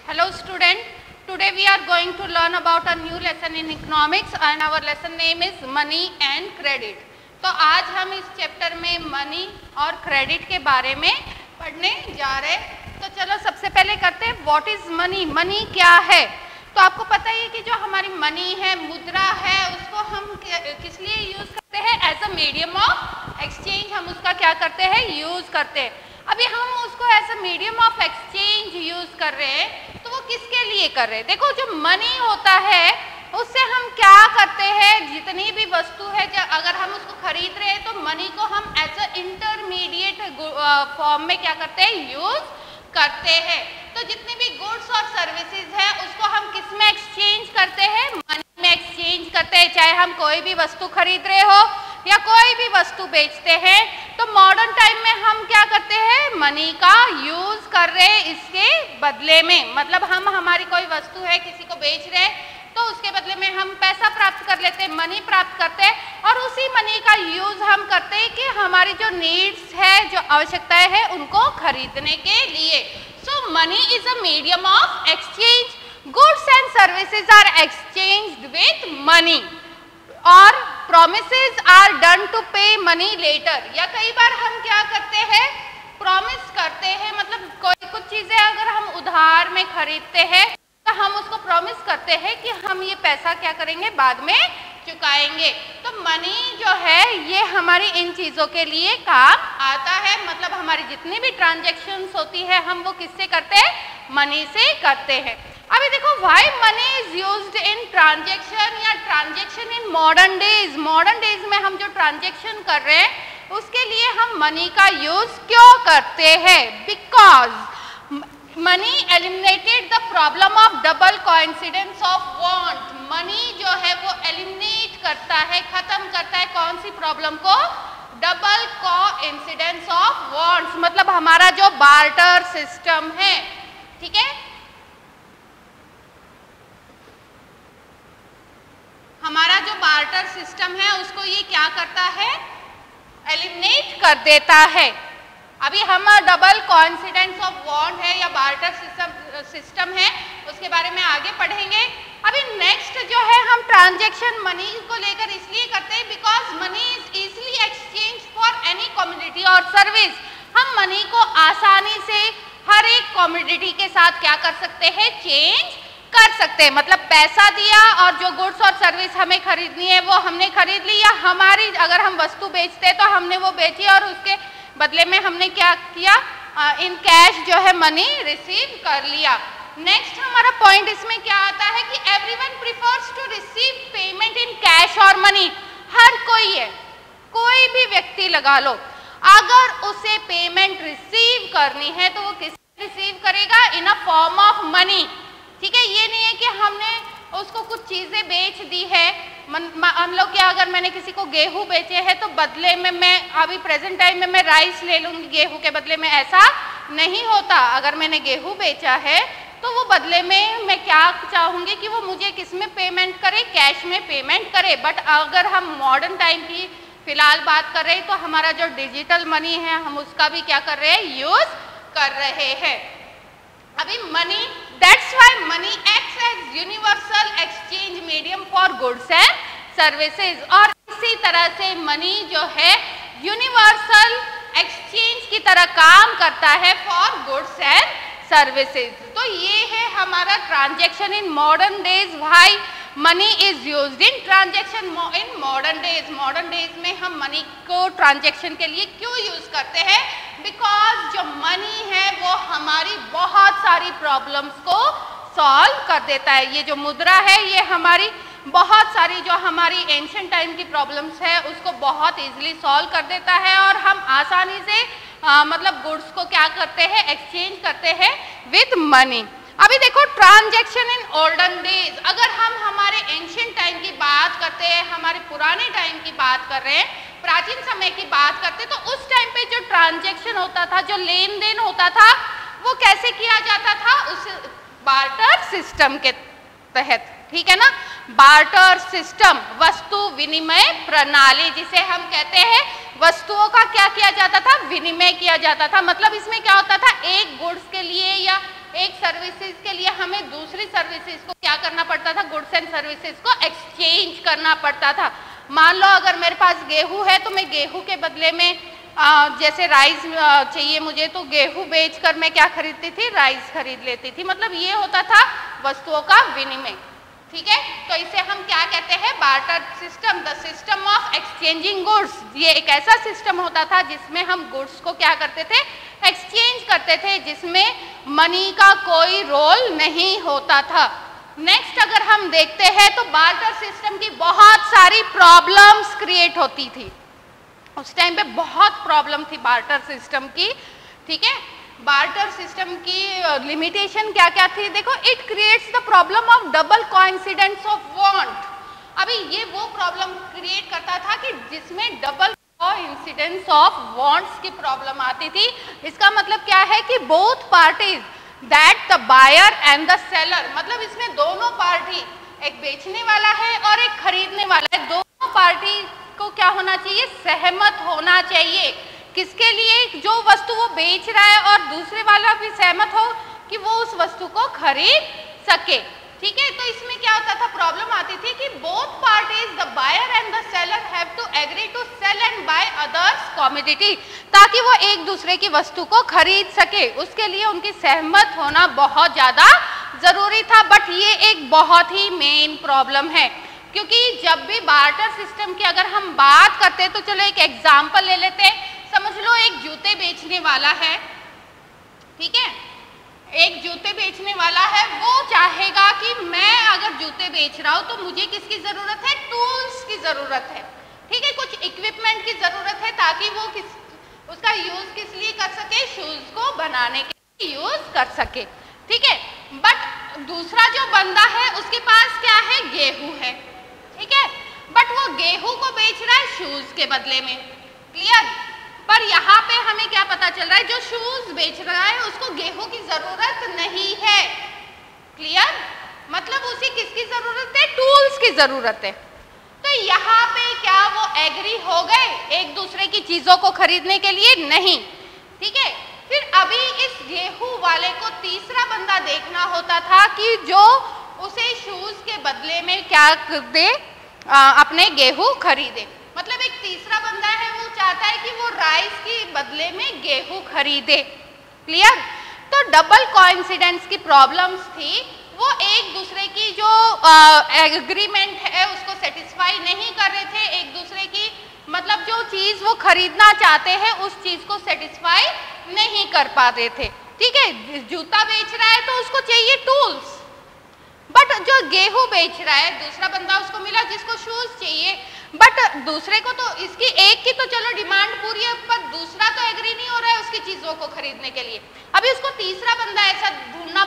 Hello student, today we are going to learn about a new lesson in economics and our lesson name is money and credit. तो आज हम इस chapter में money और credit के बारे में पढ़ने जा रहे हैं। तो चलो सबसे पहले करते हैं व्हाट इज मनी। मनी क्या है? तो आपको पता ही है कि जो हमारी मनी है, मुद्रा है, उसको हम किस लिए यूज करते हैं? As a medium of exchange हम उसका क्या करते हैं? यूज करते हैं। अभी हम उसको as a medium of exchange use कर रहे हैं, तो वो किसके लिए कर रहे हैं? देखो, जो मनी होता है उससे हम क्या करते हैं? जितनी भी वस्तु है, अगर हम उसको खरीद रहे हैं तो मनी को हम एज अ इंटरमीडिएट फॉर्म में क्या करते हैं? यूज करते हैं। तो जितनी भी गुड्स और सर्विसेज है उसको हम किस में एक्सचेंज करते हैं? मनी में एक्सचेंज करते हैं। चाहे हम कोई भी वस्तु खरीद रहे हो या कोई भी वस्तु बेचते हैं, तो मॉडर्न टाइम में हम क्या करते हैं? मनी का यूज कर रहे हैं इसके बदले में। मतलब हम हमारी कोई वस्तु है, किसी को बेच रहे हैं, तो उसके बदले में हम पैसा प्राप्त कर लेते हैं, मनी प्राप्त करते हैं, और उसी मनी का यूज हम करते हैं कि हमारी जो नीड्स है, जो आवश्यकताएं है, उनको खरीदने के लिए। So money is a medium of exchange. Goods and services are exchanged with money और promises are done to pay money later। या कई बार हम क्या करते हैं? प्रॉमिस करते हैं, मतलब कोई कुछ चीजें अगर हम उधार में खरीदते हैं तो हम उसको प्रॉमिस करते हैं कि हम ये पैसा क्या करेंगे? बाद में चुकाएंगे। तो मनी जो है ये हमारी इन चीजों के लिए काम आता है। मतलब हमारी जितनी भी ट्रांजेक्शन्स होती है हम वो किससे करते हैं? मनी से करते हैं। अभी देखो, why money is used in transaction या transaction in modern days. Modern days में हम जो ट्रांजेक्शन कर रहे हैं उसके लिए हम मनी का यूज क्यों करते हैं? Because money eliminated the problem of double coincidence of want. Money जो है वो एलिमिनेट करता है, खत्म करता है कौन सी प्रॉब्लम को? Double coincidence of wants. मतलब हमारा जो बार्टर सिस्टम है, ठीक है, हमारा जो बार्टर सिस्टम है उसको ये क्या करता है? एलिमिनेट कर देता है। अभी हम डबल कोइंसिडेंस ऑफ वांट है या बार्टर सिस्टम है, उसके बारे में आगे पढ़ेंगे। अभी नेक्स्ट जो है, हम ट्रांजैक्शन मनी को लेकर इसलिए करते हैं because money is easily exchange for any commodity और सर्विस। हम मनी को आसानी से हर एक कमोडिटी के साथ क्या कर सकते हैं? चेंज कर सकते हैं। मतलब पैसा दिया और जो गुड्स और सर्विस हमें खरीदनी है वो हमने खरीद ली, या हमारी अगर हम वस्तु बेचते हैं तो हमने वो बेची और उसके बदले में हमने क्या किया? इन कैश जो है मनी रिसीव कर लिया। नेक्स्ट हमारा पॉइंट इसमें क्या आता है कि everyone prefers to receive payment in cash और मनी। हर कोई है, कोई भी व्यक्ति लगा लो, अगर उसे पेमेंट रिसीव करनी है तो वो किससे रिसीव करेगा? इन अ फॉर्म ऑफ मनी। ठीक है, ये नहीं है कि हमने उसको कुछ चीजें बेच दी है। हम लोग क्या, अगर मैंने किसी को गेहूं बेचे हैं तो बदले में मैं अभी प्रेजेंट टाइम में मैं राइस ले लूंगी गेहूं के बदले में, ऐसा नहीं होता। अगर मैंने गेहूं बेचा है तो वो बदले में मैं क्या चाहूंगी कि वो मुझे किस में पेमेंट करे? कैश में पेमेंट करे। बट अगर हम मॉडर्न टाइम की फिलहाल बात कर रहे हैं तो हमारा जो डिजिटल मनी है हम उसका भी क्या कर रहे हैं? यूज कर रहे हैं। अभी money, that's why money acts as universal exchange medium for goods and services. और इसी तरह से मनी जो है यूनिवर्सल एक्सचेंज की तरह काम करता है फॉर गुड्स एंड सर्विसेज। तो ये है हमारा transaction in modern days. Why money is used in transaction in modern days. Modern days में हम मनी को ट्रांजैक्शन के लिए क्यों यूज करते हैं? बिकॉज जो मनी है वो हमारी बहुत सारी प्रॉब्लम्स को सॉल्व कर देता है। ये जो मुद्रा है ये हमारी बहुत सारी जो हमारी एंशिएंट टाइम की प्रॉब्लम्स है उसको बहुत इजीली सॉल्व कर देता है, और हम आसानी से मतलब गुड्स को क्या करते हैं? एक्सचेंज करते हैं विद मनी। अभी देखो, ट्रांजैक्शन इन ओल्डन डेज, अगर हम हमारे एंशिएंट टाइम की बात करते हैं, हमारे पुराने टाइम की बात कर रहे हैं, प्राचीन समय की बात करते हैं, तो उस टाइम पे जो ट्रांजैक्शन होता था, जो लेन देन होता था, वो कैसे किया जाता था? उस बार्टर सिस्टम के तहत। ठीक है ना? बार्टर सिस्टम, वस्तु विनिमय प्रणाली जिसे हम कहते हैं। वस्तुओं का क्या किया जाता था? विनिमय किया जाता था। मतलब इसमें क्या होता था? एक गुड्स के लिए या एक सर्विसेज के लिए हमें दूसरी सर्विसेज को क्या करना पड़ता था, गुड्स एंड सर्विसेज को एक्सचेंज करना पड़ता था। मान लो अगर मेरे पास गेहूं है तो मैं गेहूं के बदले में जैसे राइस चाहिए मुझे, तो गेहूं बेचकर मैं क्या खरीदती थी, राइस खरीद लेती थी। मतलब ये होता था वस्तुओं का विनिमय। ठीक है, तो इसे हम क्या कहते हैं, barter system, the system of exchanging goods. ये एक ऐसा सिस्टम होता था जिसमें हम गुड्स को क्या करते थे, एक्सचेंज करते थे, जिसमें मनी का कोई रोल नहीं होता था। नेक्स्ट अगर हम देखते हैं तो बार्टर सिस्टम की बहुत सारी प्रॉब्लम्स क्रिएट होती थी। उस टाइम पे बहुत प्रॉब्लम थी बार्टर सिस्टम की। ठीक है, बार्टर सिस्टम की लिमिटेशन क्या क्या थी, देखो, it creates the problem of double coincidence of want. अभी ये वो प्रॉब्लम क्रिएट करता था कि जिसमें डबल कोइंसिडेंस ऑफ वांट्स की प्रॉब्लम आती थी। इसका मतलब क्या है कि both parties that the buyer and the seller, मतलब इसमें दोनों पार्टी, एक बेचने वाला है और एक खरीदने वाला है, दोनों पार्टी को क्या होना चाहिए, सहमत होना चाहिए। किसके लिए, जो वस्तु वो बेच रहा है और दूसरे वाला भी सहमत हो कि वो उस वस्तु को खरीद सके। ठीक है, तो इसमें क्या होता था, प्रॉब्लम आती थी कि both parties, the buyer and the seller, have to agree to sell and buy others commodity, ताकि वो एक दूसरे की वस्तु को खरीद सके। उसके लिए उनकी सहमत होना बहुत ज्यादा जरूरी था। बट ये एक बहुत ही मेन प्रॉब्लम है, क्योंकि जब भी बार्टर सिस्टम की अगर हम बात करते हैं तो चलो एक एग्जाम्पल ले लेते हैं। समझ लो एक जूते बेचने वाला है, ठीक है, एक जूते बेचने वाला है, वो चाहेगा कि मैं अगर जूते बेच रहा हूं तो मुझे किसकी जरूरत है, टूल्स की जरूरत है। ठीक है, कुछ इक्विपमेंट की जरूरत है ताकि वो उसका यूज किस लिए कर सके, शूज को बनाने के लिए यूज कर सके। ठीक है, बट दूसरा जो बंदा है उसके पास क्या है, गेहूं है। ठीक है, बट वो गेहूं को बेच रहा है शूज के बदले में। क्लियर, पर यहाँ पे हमें क्या पता चल रहा है, जो शूज बेच रहा है उसको गेहूं की जरूरत नहीं है। क्लियर, मतलब उसे किसकी जरूरत है, टूल्स की जरूरत है। तो यहाँ पे क्या वो एग्री हो गए एक दूसरे की चीजों को खरीदने के लिए, नहीं। ठीक है, फिर अभी इस गेहूं वाले को तीसरा बंदा देखना होता था कि जो उसे शूज के बदले में क्या दे, अपने गेहूं खरीदे। मतलब एक तीसरा बंदा है, वो चाहता है कि वो राइस के बदले में गेहूं खरीदे। क्लियर, तो डबल कोइंसिडेंस की प्रॉब्लम्स थी, वो एक दूसरे की जो एग्रीमेंट है उसको सेटिस्फाई नहीं कर रहे थे, एक दूसरे की मतलब जो चीज वो खरीदना चाहते हैं उस चीज को सेटिस्फाई नहीं कर पाते थे। ठीक है, जूता बेच रहा है तो उसको चाहिए टूल्स, बट जो गेहूं बेच रहा है दूसरा बंदा उसको मिला जिसको शूज चाहिए, बट दूसरे को तो इसकी एक की तो चलो डिमांड पूरी है, पर दूसरा तो एग्री नहीं हो रहा है उसकी चीजों को खरीदने के लिए। अभी उसको तीसरा बंदा ऐसा ढूंढना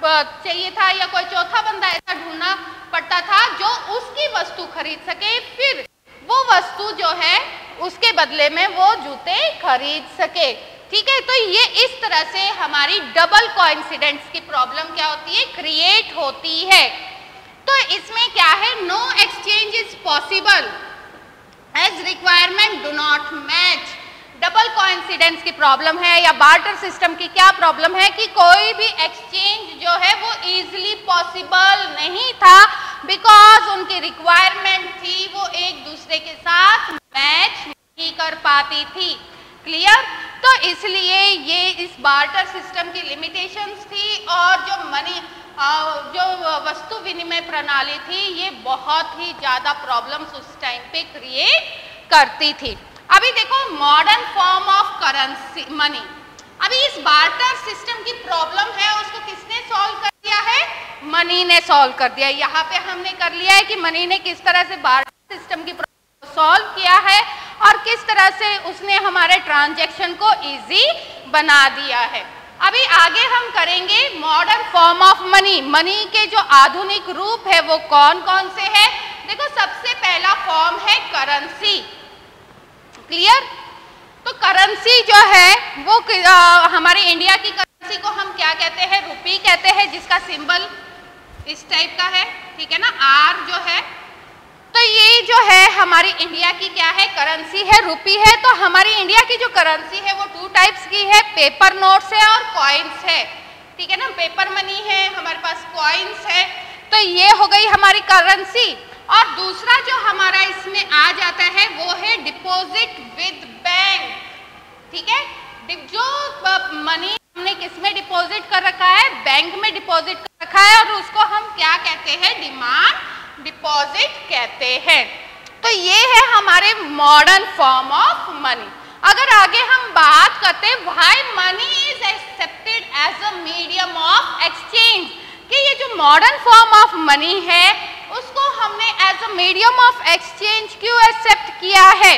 चाहिए था, या कोई चौथा बंदा ऐसा ढूंढना पड़ता था जो उसकी वस्तु खरीद सके, फिर वो वस्तु जो है उसके बदले में वो जूते खरीद सके। ठीक है, तो ये इस तरह से हमारी डबल कोइंसिडेंस की प्रॉब्लम क्या होती है, क्रिएट होती है। तो इसमें क्या है, no exchange is possible as requirement do not match. Double coincidence की प्रॉब्लम है या बार्टर सिस्टम की क्या प्रॉब्लम है कि कोई भी एक्सचेंज जो है वो इजीली पॉसिबल नहीं था, बिकॉज उनकी रिक्वायरमेंट थी वो एक दूसरे के साथ मैच नहीं कर पाती थी। क्लियर, तो इसलिए ये इस बार्टर सिस्टम की लिमिटेशंस थी, और जो मनी जो वस्तु विनिमय प्रणाली थी ये बहुत ही ज्यादा प्रॉब्लम्स उस टाइम पे क्रिएट करती थी। अभी देखो modern form of currency money, अभी इस बार्टर सिस्टम की प्रॉब्लम है उसको किसने सॉल्व कर दिया है, मनी ने सॉल्व कर दिया। यहाँ पे हमने कर लिया है कि मनी ने किस तरह से बार्टर सिस्टम की प्रॉब्लम को सॉल्व किया है और किस तरह से उसने हमारे ट्रांजैक्शन को इजी बना दिया है। अभी आगे हम करेंगे modern form of money. Money के जो आधुनिक रूप है वो कौन कौन से हैं? देखो सबसे पहला फॉर्म है करेंसी। क्लियर, तो करेंसी जो है वो हमारे इंडिया की करेंसी को हम क्या कहते हैं, रुपी कहते हैं, जिसका सिंबल इस टाइप का है, ठीक है ना, आर जो है। तो ये जो है हमारी इंडिया की क्या है, करेंसी है, रुपी है। तो हमारी इंडिया की जो करेंसी है वो 2 टाइप्स की है, पेपर नोट्स है और कॉइन्स है। ठीक है ना, पेपर मनी है, हमारे पास कॉइन्स है, तो ये हो गई हमारी करेंसी। और दूसरा जो हमारा इसमें आ जाता है वो है डिपॉजिट विद बैंक, ठीक है। जो मनी हमने किस में डिपॉजिट कर रखा है, बैंक में डिपॉजिट कर रखा है, और उसको हम क्या कहते हैं, डिमांड डिपॉजिट कहते हैं। तो ये है हमारे मॉडर्न फॉर्म ऑफ मनी। अगर आगे हम बात करते हैं why money is accepted as a medium of exchange, कि ये जो मॉडर्न फॉर्म ऑफ मनी है उसको हमने as a medium of exchange क्यों एक्सेप्ट किया है,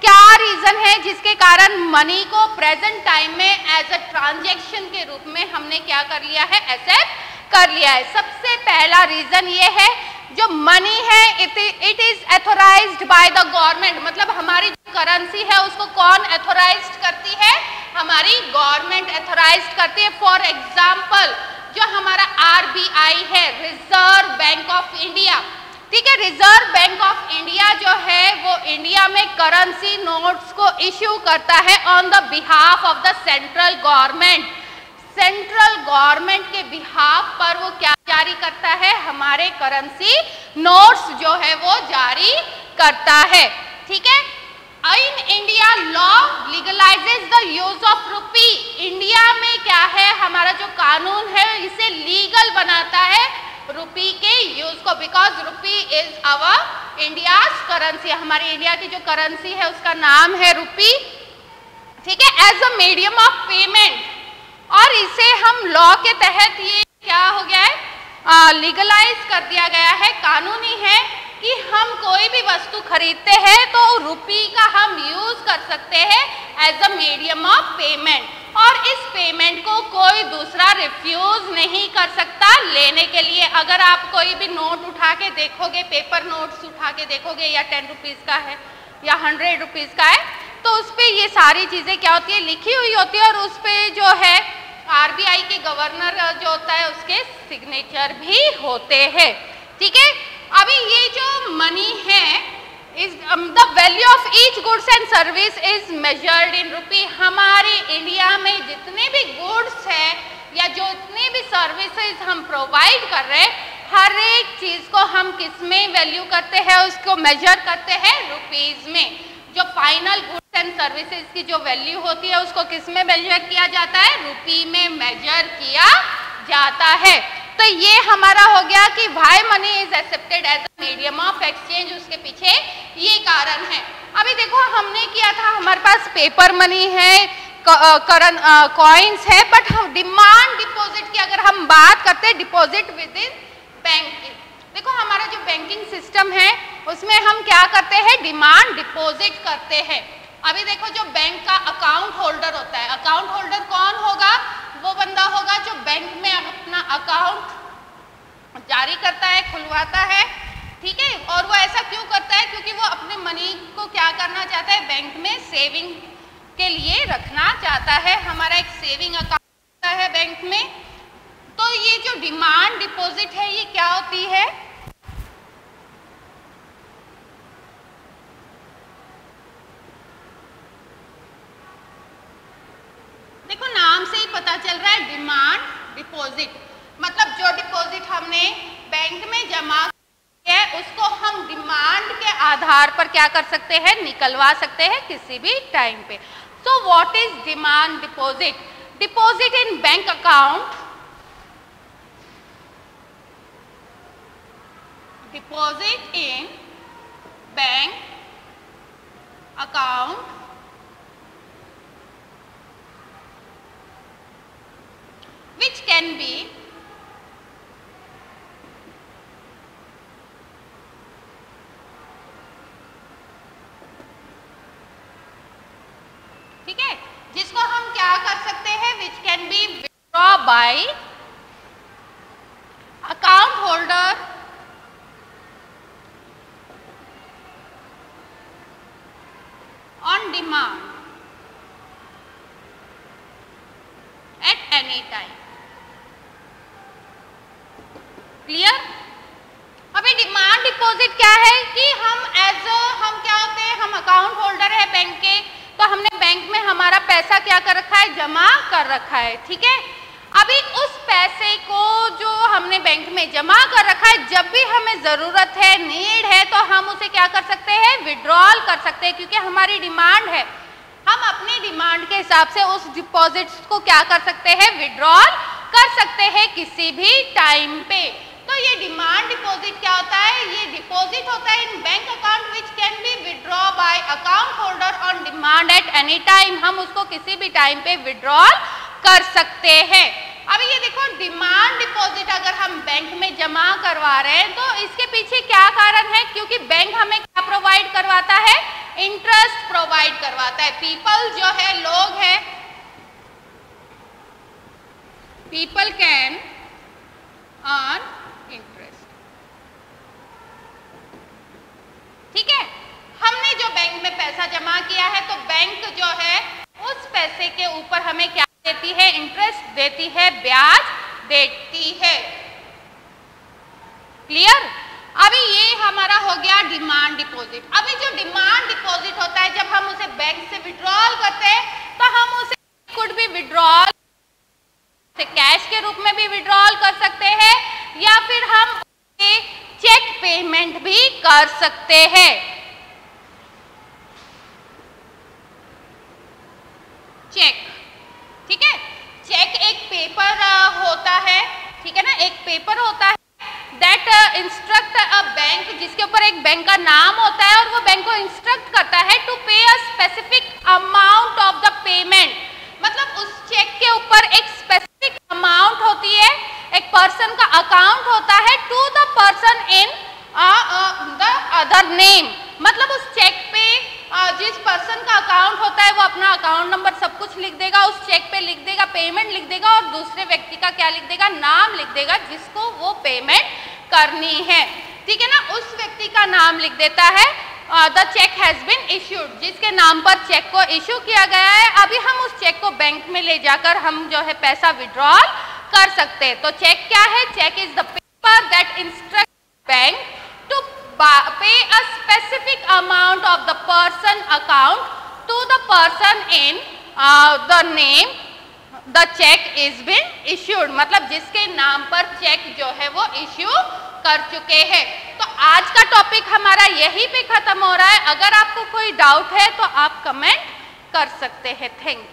क्या रीजन है जिसके कारण मनी को प्रेजेंट टाइम में एज अ ट्रांजैक्शन के रूप में हमने क्या कर लिया है, एक्सेप्ट कर लिया है। सबसे पहला रीजन ये है, जो मनी है it is authorised by the government, मतलब हमारी जो करेंसी है उसको कौन एथोराइज्ड करती है, हमारी गवर्नमेंट एथोराइज्ड करती है। फॉर एग्जाम्पल जो हमारा RBI है, रिजर्व बैंक ऑफ इंडिया, ठीक है, रिजर्व बैंक ऑफ इंडिया जो है वो इंडिया में करेंसी नोट्स को इश्यू करता है on the behalf of the central government. Central government के बिहाफ पर वो क्या जारी करता है, हमारे करेंसी नोट्स जो है वो जारी करता है, ठीक है। In India law legalizes the use of rupee, India में क्या है, हमारा जो कानून है इसे लीगल बनाता है रुपी के यूज को, because rupee is our India's currency, हमारी इंडिया की जो करेंसी है उसका नाम है रुपी, ठीक है, as a medium of payment. और इसे हम लॉ के तहत ये क्या हो गया है, लीगलाइज कर दिया गया है, कानूनी है कि हम कोई भी वस्तु खरीदते हैं तो रुपी का हम यूज कर सकते हैं as a medium of payment, और इस पेमेंट को कोई दूसरा रिफ्यूज नहीं कर सकता लेने के लिए। अगर आप कोई भी नोट उठा के देखोगे, पेपर नोट्स उठा के देखोगे, या 10 रुपीज का है या 100 रुपीज का है, तो उस पर ये सारी चीजें क्या होती है, लिखी हुई होती है, और उस पर जो है RBI के गवर्नर जो होता है उसके सिग्नेचर भी होते हैं, ठीक है। अभी ये जो मनी है is the value of each goods and service is measured in rupee. हमारे इंडिया में जितने भी गुड्स है या जो जितने भी सर्विसेज हम प्रोवाइड कर रहे हैं, हर एक चीज को हम किस में वैल्यू करते हैं, उसको मेजर करते हैं रुपीज में। जो फाइनल गुड्स एंड सर्विसेज की जो वैल्यू होती है उसको किस में मेजर किया जाता है, रुपी में मेजर किया जाता है। तो ये हमारा हो गया कि why money is accepted as a medium of exchange, उसके पीछे ये कारण है। अभी देखो हमने किया था, हमारे पास पेपर मनी है, कॉइन्स है, बट डिमांड डिपॉजिट की अगर हम बात करते हैं, डिपॉजिट विद इन बैंकिंग, देखो हमारा जो बैंकिंग सिस्टम है उसमें हम क्या करते हैं, डिमांड डिपॉजिट करते हैं। अभी देखो जो बैंक का अकाउंट होल्डर होता है, अकाउंट होल्डर कौन होगा, वो बंदा होगा जो बैंक में अपना अकाउंट जारी करता है, खुलवाता है, ठीक है। और वो ऐसा क्यों करता है, क्योंकि वो अपने मनी को क्या करना चाहता है, बैंक में सेविंग के लिए रखना चाहता है। हमारा एक सेविंग अकाउंट होता है बैंक में। तो ये जो डिमांड डिपॉजिट है ये क्या होती है, देखो नाम से ही पता चल रहा है, डिमांड डिपॉजिट, मतलब जो डिपॉजिट हमने बैंक में जमा किया है उसको हम डिमांड के आधार पर क्या कर सकते हैं, निकलवा सकते हैं किसी भी टाइम पे। So what is demand deposit, deposit in bank account, deposit in bank account which can be ठीक है, जिसको हम क्या कर सकते हैं, which can be withdraw by account holder on demand at any time। Clear. अभी डिमांड डिपॉजिट क्या है कि हम क्या होते हैं, हम अकाउंट होल्डर है बैंक के, तो हमने बैंक में हमारा पैसा क्या कर रखा है, जमा कर रखा है, ठीक है। अभी उस पैसे को जो हमने बैंक में जमा कर रखा है, जब भी हमें ज़रूरत है, नीड है, तो हम उसे क्या कर सकते हैं, विड्रॉल कर सकते हैं, क्योंकि हमारी डिमांड है। हम अपनी डिमांड के हिसाब से उस डिपॉजिट्स को क्या कर सकते हैं, विड्रॉल कर सकते हैं किसी भी टाइम पे। तो ये डिमांड डिपॉजिट क्या होता है, ये डिपॉजिट होता है in bank account which can be withdraw by account holder on demand at any time. हम उसको किसी भी टाइम पे विड्रॉल कर सकते हैं। अब ये देखो, डिमांड डिपॉजिट अगर हम बैंक में जमा करवा रहे हैं तो इसके पीछे क्या कारण है, क्योंकि बैंक हमें क्या प्रोवाइड करवाता है, इंटरेस्ट प्रोवाइड करवाता है। पीपल जो है, लोग हैं, पीपल कैन अर्न इंटरेस्ट। ठीक है, हमने जो बैंक में पैसा जमा किया है तो बैंक जो है उस पैसे के ऊपर हमें क्या देती है, इंटरेस्ट देती है, ब्याज देती है। क्लियर? अभी ये हमारा हो गया डिमांड डिपॉजिट। अभी जो डिमांड डिपॉजिट होता है, जब हम उसे बैंक से विड्रॉल करते हैं तो हम उसे कुड भी विड्रॉल कैश के रूप में भी विड्रॉल कर सकते हैं, या फिर हम चेक पेमेंट भी कर सकते हैं। चेक, ठीक है, चेक एक पेपर होता है, ठीक है ना, एक पेपर होता है दैट इंस्ट्रक्ट अ बैंक, जिसके ऊपर एक बैंक का नाम होता है और वो बैंक को इंस्ट्रक्ट करता है टू पे a specific amount of the payment. मतलब उस चेक के ऊपर एक स्पेसिफिक अमाउंट होती है, एक पर्सन का अकाउंट होता है, to the person in the other name. मतलब उस चेक पे जिस पर्सन का अकाउंट होता है वो अपना अकाउंट नंबर सब कुछ लिख देगा, उस चेक पे लिख देगा, पेमेंट लिख देगा, और दूसरे व्यक्ति का क्या लिख देगा, नाम लिख देगा जिसको वो पेमेंट करनी है। ठीक है ना, उस व्यक्ति का नाम लिख देता है, the cheque has been issued, जिसके नाम पर चेक को इश्यू किया गया है। अभी हम उस चेक को बैंक में ले जाकर हम जो है पैसा विड्रॉल कर सकते हैं। तो चेक क्या है, cheque is the paper that instruct bank to pay a specific amount of the person account to the person in the name the check is been issued। मतलब जिसके नाम पर चेक जो है वो इश्यू कर चुके हैं। तो आज का टॉपिक हमारा यहीं पे खत्म हो रहा है। अगर आपको कोई डाउट है तो आप कमेंट कर सकते हैं। Thank you.